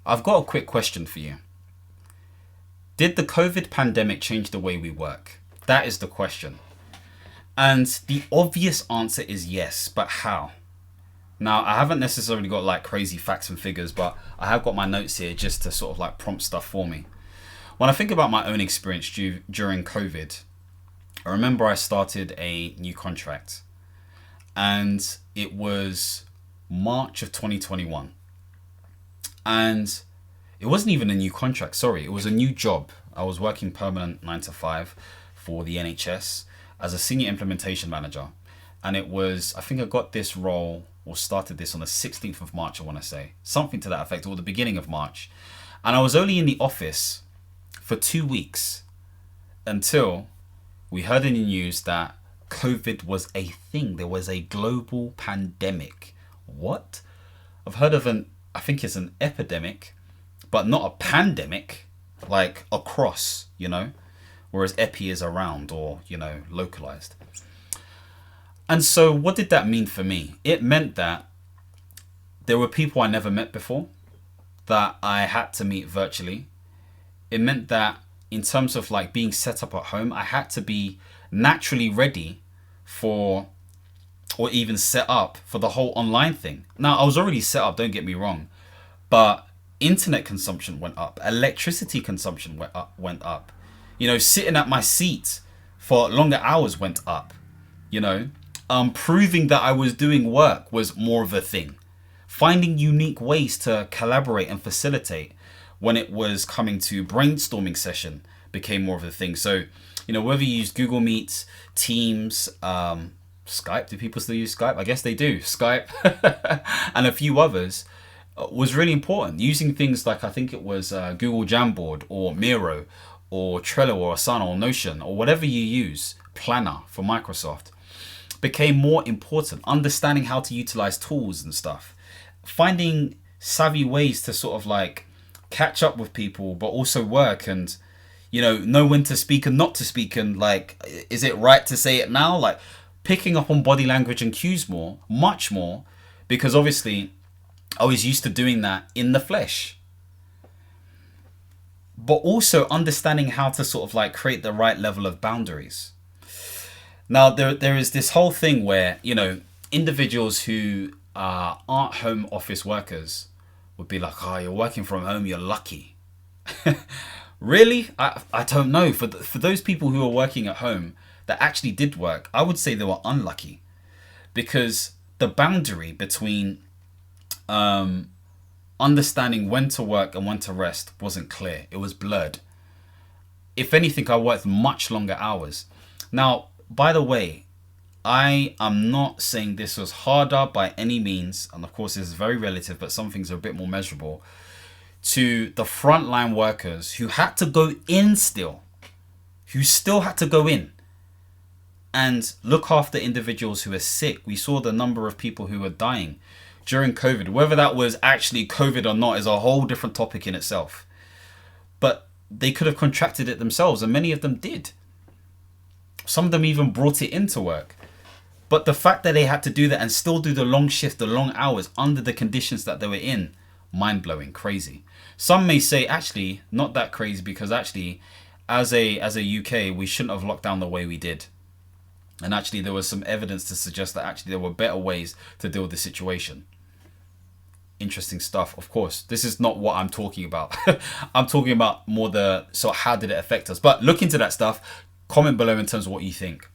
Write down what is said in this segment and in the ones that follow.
I've got a quick question for you. Did the COVID pandemic change the way we work? That is the question. And the obvious answer is yes, but how? Now, I haven't necessarily got like crazy facts and figures, but I have got my notes here just to sort of like prompt stuff for me. When I think about my own experience during COVID, I remember I started a new contract and it was March of 2021. And it wasn't even a new contract, sorry, it was a new job. I was working permanent 9 to 5 for the NHS as a senior implementation manager. And it was, I think I got this role or started this on the 16th of March, I want to say. Something to that effect, or the beginning of March. And I was only in the office for 2 weeks until we heard in the news that COVID was a thing. There was a global pandemic. What? I've heard of I think it's an epidemic, but not a pandemic, like across, whereas epi is around or, localized. And so what did that mean for me? It meant that there were people I never met before that I had to meet virtually. It meant that in terms of like being set up at home, I had to be naturally ready for, or even set up for the whole online thing. Now, I was already set up, don't get me wrong, but internet consumption went up, electricity consumption went up. Sitting at my seat for longer hours went up. Proving that I was doing work was more of a thing. Finding unique ways to collaborate and facilitate when it was coming to brainstorming session became more of a thing. So, whether you use Google Meet, Teams, Skype, do people still use Skype? I guess they do. Skype and a few others was really important. Using things like, I think it was Google Jamboard or Miro or Trello or Asana or Notion or whatever you use, Planner for Microsoft, became more important. Understanding how to utilize tools and stuff. Finding savvy ways to sort of like catch up with people, but also work and, know when to speak and not to speak. And like, is it right to say it now? Like picking up on body language and cues much more, because obviously I was used to doing that in the flesh. But also understanding how to sort of like create the right level of boundaries. Now, there is this whole thing where, individuals who aren't home office workers would be like, oh, you're working from home, you're lucky. Really? I don't know. For those people who are working at home that actually did work, I would say they were unlucky. Because the boundary between understanding when to work and when to rest wasn't clear. It was blurred. If anything, I worked much longer hours. Now, by the way, I am not saying this was harder by any means. And of course, this is very relative, but some things are a bit more measurable. To the frontline workers who had to go in who still had to go in and look after individuals who are sick. We saw the number of people who were dying during COVID. Whether that was actually COVID or not is a whole different topic in itself. But they could have contracted it themselves, and many of them did. Some of them even brought it into work. But the fact that they had to do that and still do the long shift, the long hours under the conditions that they were in, mind-blowing, crazy. Some may say actually not that crazy, because actually as a UK we shouldn't have locked down the way we did. And actually there was some evidence to suggest that actually there were better ways to deal with the situation. Interesting stuff. Of course, this is not what I'm talking about. I'm talking about more so how did it affect us? But look into that stuff. Comment below in terms of what you think.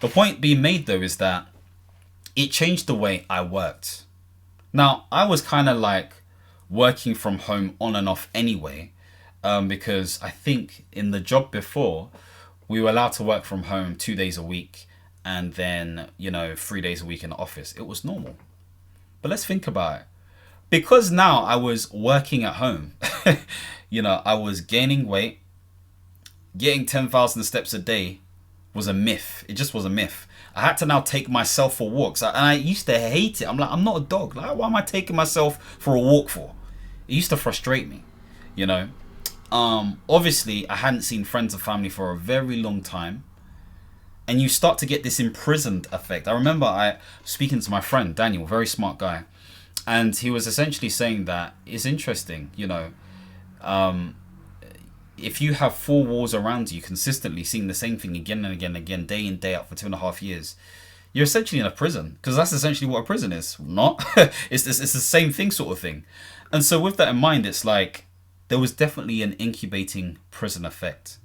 The point being made though is that it changed the way I worked. Now, I was kind of like working from home on and off anyway, because I think in the job before, we were allowed to work from home 2 days a week and then, 3 days a week in the office. It was normal. But let's think about it. Because now I was working at home, I was gaining weight. Getting 10,000 steps a day was a myth. It just was a myth. I had to now take myself for walks. And I used to hate it. I'm like, I'm not a dog. Like, why am I taking myself for a walk for? It used to frustrate me, Obviously, I hadn't seen friends and family for a very long time. And you start to get this imprisoned effect. I remember speaking to my friend, Daniel, very smart guy. And he was essentially saying that it's interesting, if you have four walls around you consistently seeing the same thing again and again and again, day in, day out for 2.5 years, you're essentially in a prison, because that's essentially what a prison is. Not it's the same thing, sort of thing. And so with that in mind, it's like there was definitely an incubating prison effect,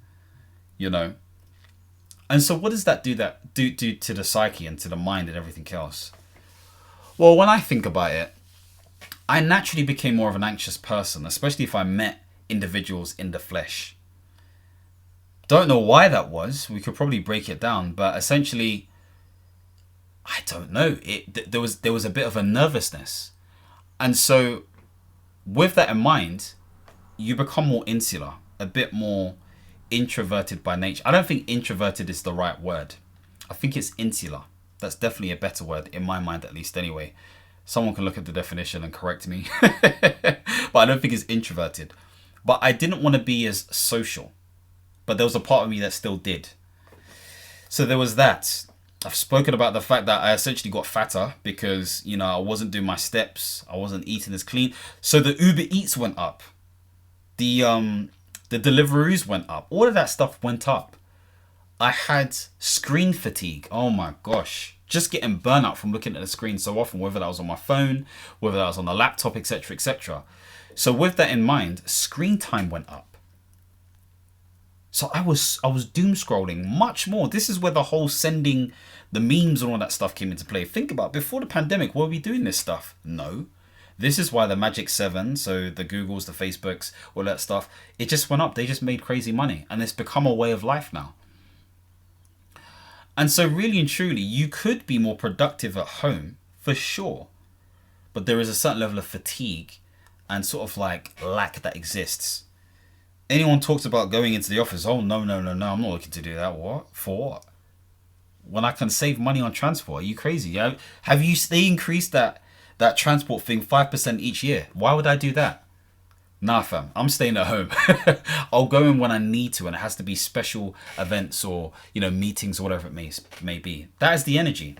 you know. And so what does that do to the psyche and to the mind and everything else? Well, when I think about it, I naturally became more of an anxious person, especially if I met individuals in the flesh. Don't know why that was. We could probably break it down, but essentially, I don't know. There was a bit of a nervousness, and so with that in mind, you become more insular, a bit more introverted by nature. I don't think introverted is the right word. I think it's insular. That's definitely a better word in my mind, at least. Anyway, someone can look at the definition and correct me, but I don't think it's introverted. But I didn't want to be as social, but there was a part of me that still did. So there was that. I've spoken about the fact that I essentially got fatter because, I wasn't doing my steps. I wasn't eating as clean. So the Uber Eats went up. The Deliveroos went up. All of that stuff went up. I had screen fatigue. Oh my gosh. Just getting burnout from looking at the screen so often, whether that was on my phone, whether that was on the laptop, etc., etc. So with that in mind, screen time went up. So I was doom scrolling much more. This is where the whole sending the memes and all that stuff came into play. Think about, before the pandemic, were we doing this stuff? No. This is why the Magic 7, so the Googles, the Facebooks, all that stuff, it just went up. They just made crazy money, and it's become a way of life now. And so really and truly, you could be more productive at home, for sure. But there is a certain level of fatigue and sort of like lack that exists. Anyone talks about going into the office, oh, no, I'm not looking to do that. What? For what? When I can save money on transport? Are you crazy? They increased that transport thing 5% each year? Why would I do that? Nah, fam, I'm staying at home. I'll go in when I need to, and it has to be special events or, meetings or whatever it may be. That is the energy.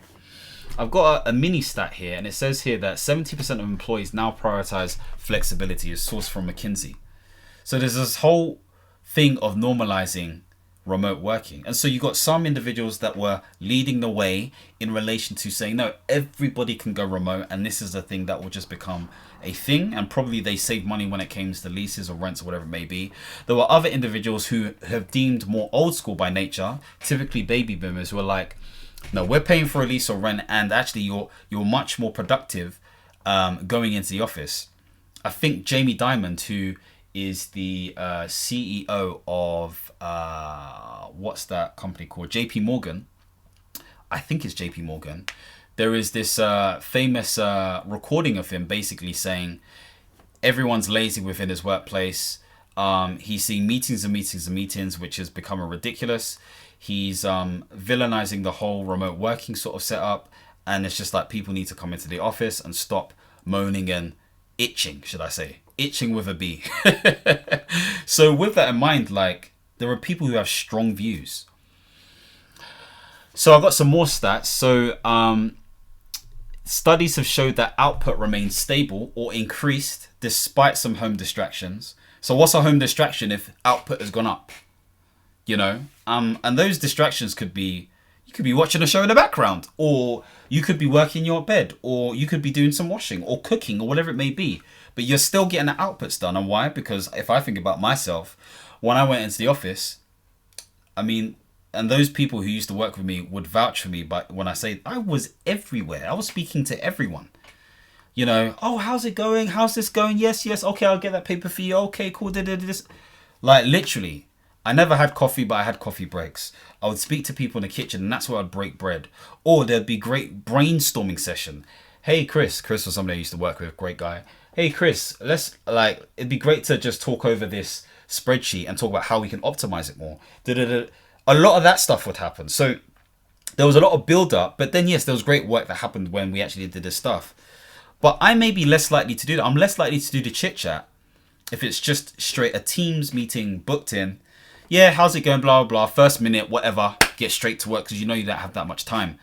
I've got a mini stat here, and it says here that 70% of employees now prioritize flexibility, as sourced from McKinsey. So there's this whole thing of normalizing remote working. And so you got some individuals that were leading the way in relation to saying, no, everybody can go remote, and this is a thing that will just become a thing, and probably they save money when it comes to leases or rents or whatever it may be. There were other individuals who have deemed more old school by nature, typically baby boomers, who are like, no, we're paying for a lease or rent, and actually you're much more productive going into the office. I think Jamie Dimon, who is the CEO of what's that company called? JP Morgan. I think it's JP Morgan. There is this famous recording of him basically saying everyone's lazy within his workplace. He's seeing meetings and meetings and meetings, which has become ridiculous. He's villainizing the whole remote working sort of setup, and it's just like people need to come into the office and stop moaning and itching, should I say. Itching with a B. So with that in mind, like, there are people who have strong views. So I've got some more stats. So studies have showed that output remains stable or increased despite some home distractions. So what's a home distraction if output has gone up? And those distractions could be, you could be watching a show in the background, or you could be working in your bed, or you could be doing some washing or cooking or whatever it may be. But you're still getting the outputs done. And why? Because if I think about myself, when I went into the office, and those people who used to work with me would vouch for me, but when I say I was everywhere, I was speaking to everyone. Oh, how's it going? How's this going? Yes. Okay, I'll get that paper for you. Okay, cool. This. Like, literally, I never had coffee, but I had coffee breaks. I would speak to people in the kitchen, and that's where I'd break bread. Or there'd be great brainstorming session. Hey, Chris was somebody I used to work with, great guy. Hey, Chris, it'd be great to just talk over this spreadsheet and talk about how we can optimize it more. A lot of that stuff would happen. So there was a lot of build up, but then yes, there was great work that happened when we actually did this stuff. But I may be less likely to do that. I'm less likely to do the chit chat if it's just straight a Teams meeting booked in. Yeah, how's it going? Blah, blah, blah. First minute, whatever. Get straight to work because you don't have that much time.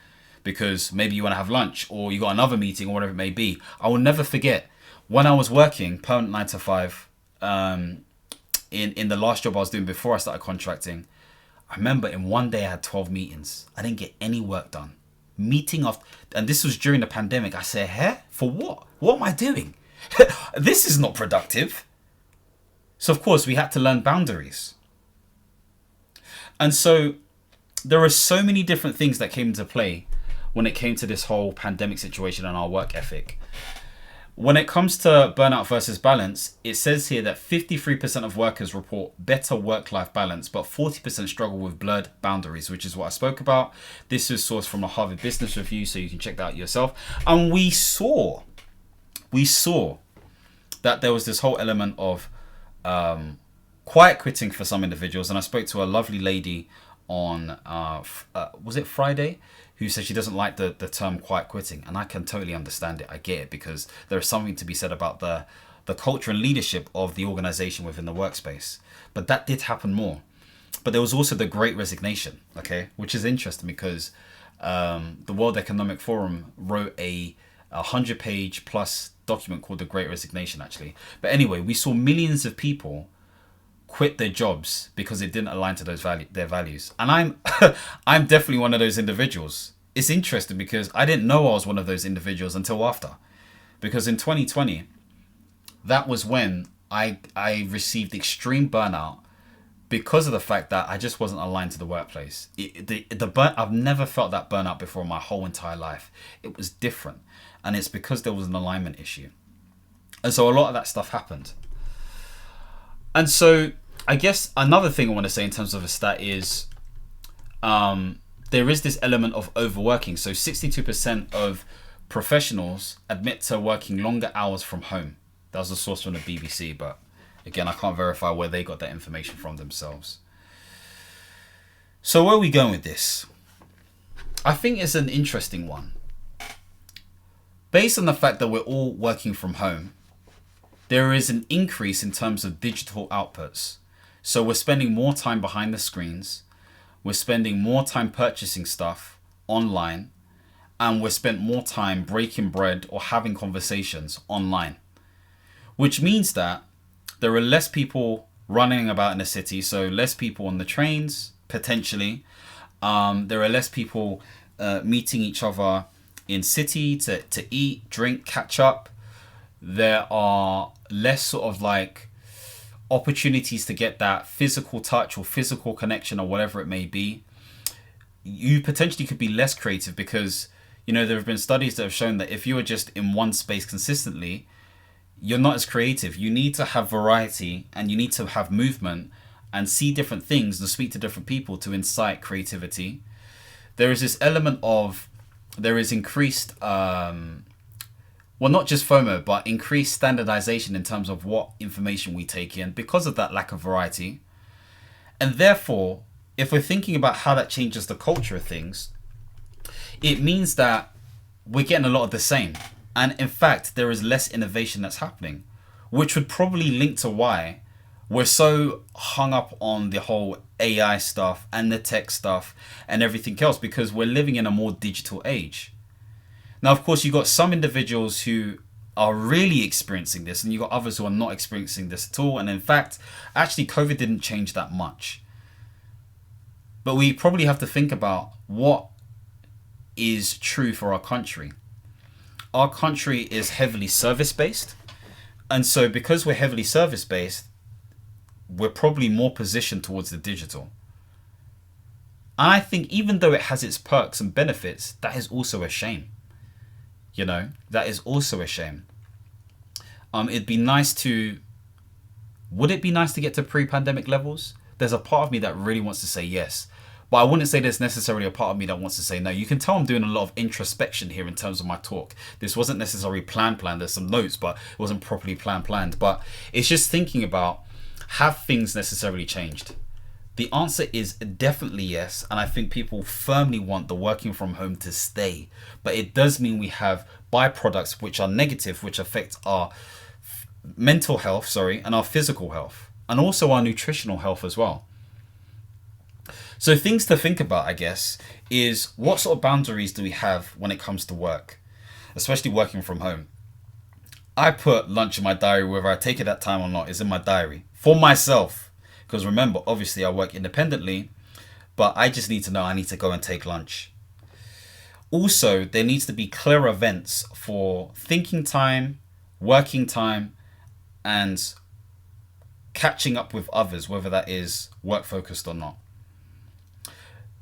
because maybe you want to have lunch or you got another meeting or whatever it may be. I will never forget when I was working permanent 9 to 5 in the last job I was doing before I started contracting. I remember in one day I had 12 meetings. I didn't get any work done. And this was during the pandemic. I said, "Hey, for what? What am I doing? This is not productive." So of course we had to learn boundaries. And so there are so many different things that came into play when it came to this whole pandemic situation and our work ethic. When it comes to burnout versus balance, it says here that 53% of workers report better work-life balance, but 40% struggle with blurred boundaries, which is what I spoke about. This is sourced from a Harvard Business Review, so you can check that out yourself. And we saw that there was this whole element of quiet quitting for some individuals. And I spoke to a lovely lady on, was it Friday? Who said she doesn't like the term quiet quitting. And I can totally understand it. I get it, because there is something to be said about the culture and leadership of the organization within the workspace. But that did happen more. But there was also the Great Resignation, okay, which is interesting because the World Economic Forum wrote a 100-page plus document called the Great Resignation, actually. But anyway, we saw millions of people quit their jobs because it didn't align to their values. And I'm definitely one of those individuals. It's interesting because I didn't know I was one of those individuals until after. Because in 2020, that was when I received extreme burnout because of the fact that I just wasn't aligned to the workplace. I've never felt that burnout before in my whole entire life. It was different. And it's because there was an alignment issue. And so a lot of that stuff happened. And so I guess another thing I want to say in terms of a stat is there is this element of overworking. So 62% of professionals admit to working longer hours from home. That was a source from the BBC, but again, I can't verify where they got that information from themselves. So where are we going with this? I think it's an interesting one. Based on the fact that we're all working from home, there is an increase in terms of digital outputs. So we're spending more time behind the screens. We're spending more time purchasing stuff online. And we're spent more time breaking bread or having conversations online. Which means that there are less people running about in the city. So less people on the trains, potentially. There are less people meeting each other in city to eat, drink, catch up. There are less sort of like opportunities to get that physical touch or physical connection or whatever it may be. You potentially could be less creative because, you know, there have been studies that have shown that if you are just in one space consistently, you're not as creative. You need to have variety and you need to have movement and see different things and speak to different people to incite creativity. There is this element of, there is increased, well, not just FOMO, but increased standardization in terms of what information we take in because of that lack of variety. And therefore, if we're thinking about how that changes the culture of things, it means that we're getting a lot of the same. And in fact, there is less innovation that's happening, which would probably link to why we're so hung up on the whole AI stuff and the tech stuff and everything else, because we're living in a more digital age. Now, of course, you've got some individuals who are really experiencing this and you've got others who are not experiencing this at all. And in fact, actually, COVID didn't change that much. But we probably have to think about what is true for our country. Our country is heavily service-based. And so because we're heavily service-based, we're probably more positioned towards the digital. And I think even though it has its perks and benefits, that is also a shame. You know, that is also a shame. Would it be nice to get to pre-pandemic levels? There's a part of me that really wants to say yes. But I wouldn't say there's necessarily a part of me that wants to say no. You can tell I'm doing a lot of introspection here in terms of my talk. This wasn't necessarily planned. There's some notes, but it wasn't properly planned. But it's just thinking about, have things necessarily changed? The answer is definitely yes. And I think people firmly want the working from home to stay. But it does mean we have byproducts which are negative, which affect our mental health, and our physical health, and also our nutritional health as well. So things to think about, I guess, is what sort of boundaries do we have when it comes to work, especially working from home. I put lunch in my diary, whether I take it that time or not, is in my diary for myself. Because remember, obviously I work independently, but I just need to know I need to go and take lunch. Also, there needs to be clear events for thinking time, working time, and catching up with others, whether that is work focused or not.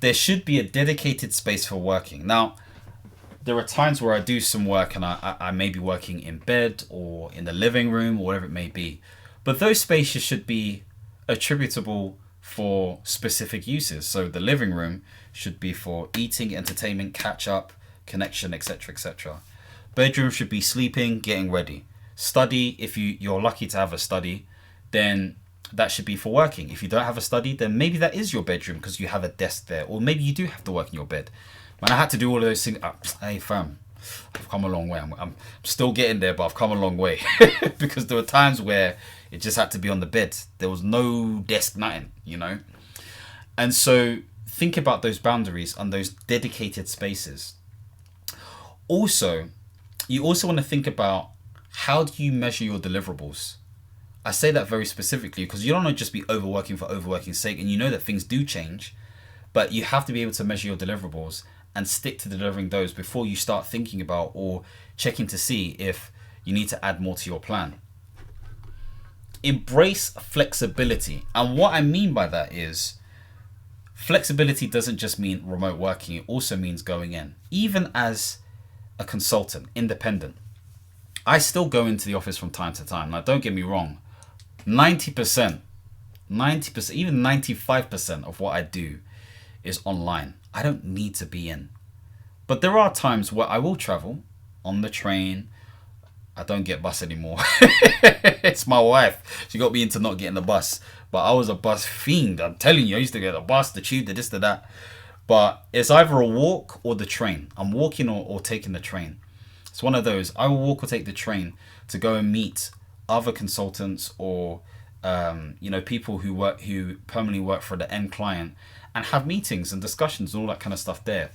There should be a dedicated space for working. Now, there are times where I do some work and I may be working in bed or in the living room or whatever it may be. But those spaces should be attributable for specific uses. So the living room should be for eating, entertainment, catch up, connection, etc., etc. Bedroom should be sleeping, getting ready. Study, if you're lucky to have a study, then that should be for working. If you don't have a study, then maybe that is your bedroom because you have a desk there. Or maybe you do have to work in your bed. When I had to do all of those things, hey fam, I've come a long way. I'm still getting there, but I've come a long way. Because there were times where it just had to be on the bed. There was no desk, nothing, you know. And so think about those boundaries and those dedicated spaces. Also, you also want to think about, how do you measure your deliverables? I say that very specifically because you don't want to just be overworking for overworking's sake, and you know that things do change, but you have to be able to measure your deliverables and stick to delivering those before you start thinking about or checking to see if you need to add more to your plan. Embrace flexibility. And what I mean by that is, flexibility doesn't just mean remote working, it also means going in. Even as a consultant, independent, I still go into the office from time to time. Now, don't get me wrong, 90%, even 95% of what I do is online. I don't need to be in. But there are times where I will travel on the train. I don't get bus anymore. It's my wife. She got me into not getting the bus. But I was a bus fiend. I'm telling you, I used to get the bus, the tube, the this, the that. But it's either a walk or the train. I'm walking or taking the train. It's one of those. I will walk or take the train to go and meet other consultants or people who permanently work for the end client, and have meetings and discussions and all that kind of stuff there.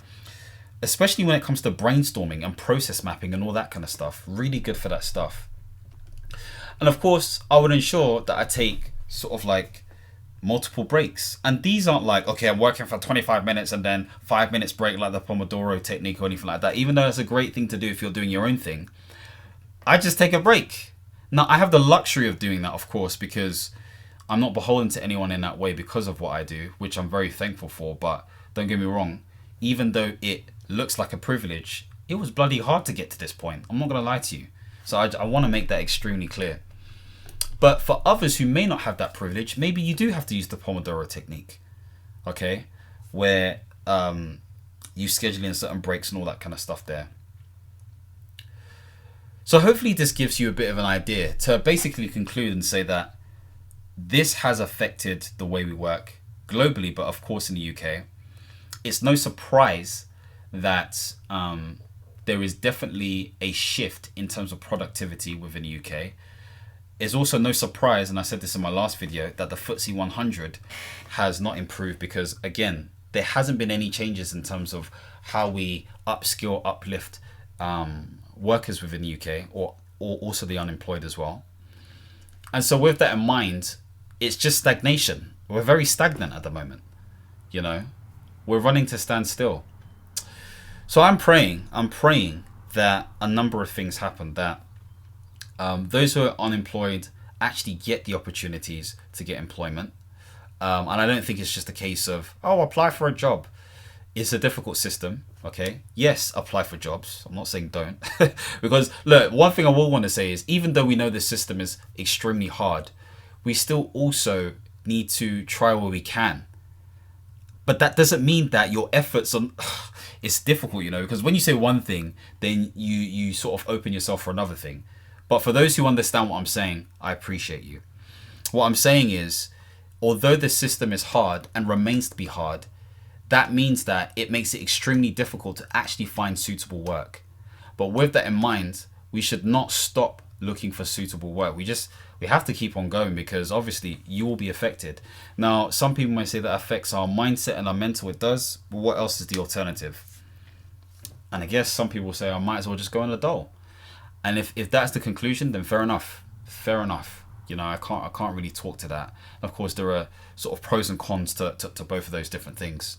Especially when it comes to brainstorming and process mapping and all that kind of stuff. Really good for that stuff. And of course, I would ensure that I take sort of like multiple breaks. And these aren't like, okay, I'm working for 25 minutes and then 5 minutes break like the Pomodoro technique or anything like that. Even though it's a great thing to do if you're doing your own thing, I just take a break. Now, I have the luxury of doing that, of course, because I'm not beholden to anyone in that way because of what I do, which I'm very thankful for. But don't get me wrong, even though it looks like a privilege, it was bloody hard to get to this point. I'm not going to lie to you. So I want to make that extremely clear. But for others who may not have that privilege, maybe you do have to use the Pomodoro technique, okay? Where you schedule in certain breaks and all that kind of stuff there. So hopefully this gives you a bit of an idea to basically conclude and say that this has affected the way we work globally, but of course in the UK. It's no surprise that there is definitely a shift in terms of productivity within the UK. It's also no surprise, and I said this in my last video, that the FTSE 100 has not improved because, again, there hasn't been any changes in terms of how we upskill, uplift workers within the UK, or also the unemployed as well. And so with that in mind, it's just stagnation. We're very stagnant at the moment, you know. We're running to stand still. So I'm praying that a number of things happen, that those who are unemployed actually get the opportunities to get employment. And I don't think it's just a case of, oh, apply for a job. It's a difficult system, okay? Yes, apply for jobs. I'm not saying don't. Because, look, one thing I will want to say is, even though we know this system is extremely hard, we still also need to try where we can. But that doesn't mean that your efforts on... It's difficult, you know, because when you say one thing, then you sort of open yourself for another thing. But for those who understand what I'm saying, I appreciate you. What I'm saying is, although the system is hard and remains to be hard, that means that it makes it extremely difficult to actually find suitable work. But with that in mind, we should not stop looking for suitable work. We have to keep on going because obviously you will be affected. Now, some people may say that affects our mindset and our mental. It does. But what else is the alternative? And I guess some people say I might as well just go on the dole. And if that's the conclusion, then fair enough. Fair enough. You know, I can't really talk to that. Of course, there are sort of pros and cons to both of those different things.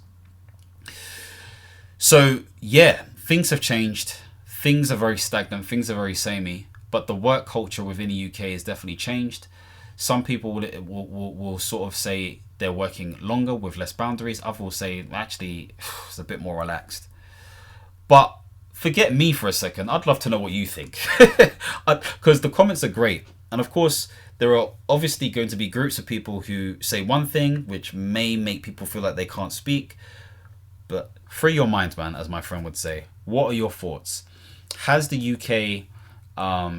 So yeah, things have changed. Things are very stagnant. Things are very samey. But the work culture within the UK has definitely changed. Some people will sort of say they're working longer with less boundaries. Others will say actually it's a bit more relaxed. But forget me for a second. I'd love to know what you think. Because the comments are great. And of course, there are obviously going to be groups of people who say one thing, which may make people feel like they can't speak. But free your mind, man, as my friend would say. What are your thoughts? Has the UK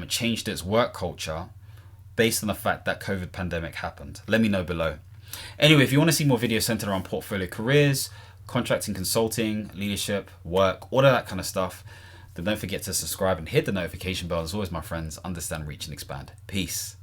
changed its work culture based on the fact that COVID pandemic happened? Let me know below. Anyway, if you want to see more videos centered around portfolio careers, contracting, consulting, leadership, work, all of that kind of stuff, then don't forget to subscribe and hit the notification bell. As always, my friends, understand, reach, and expand. Peace.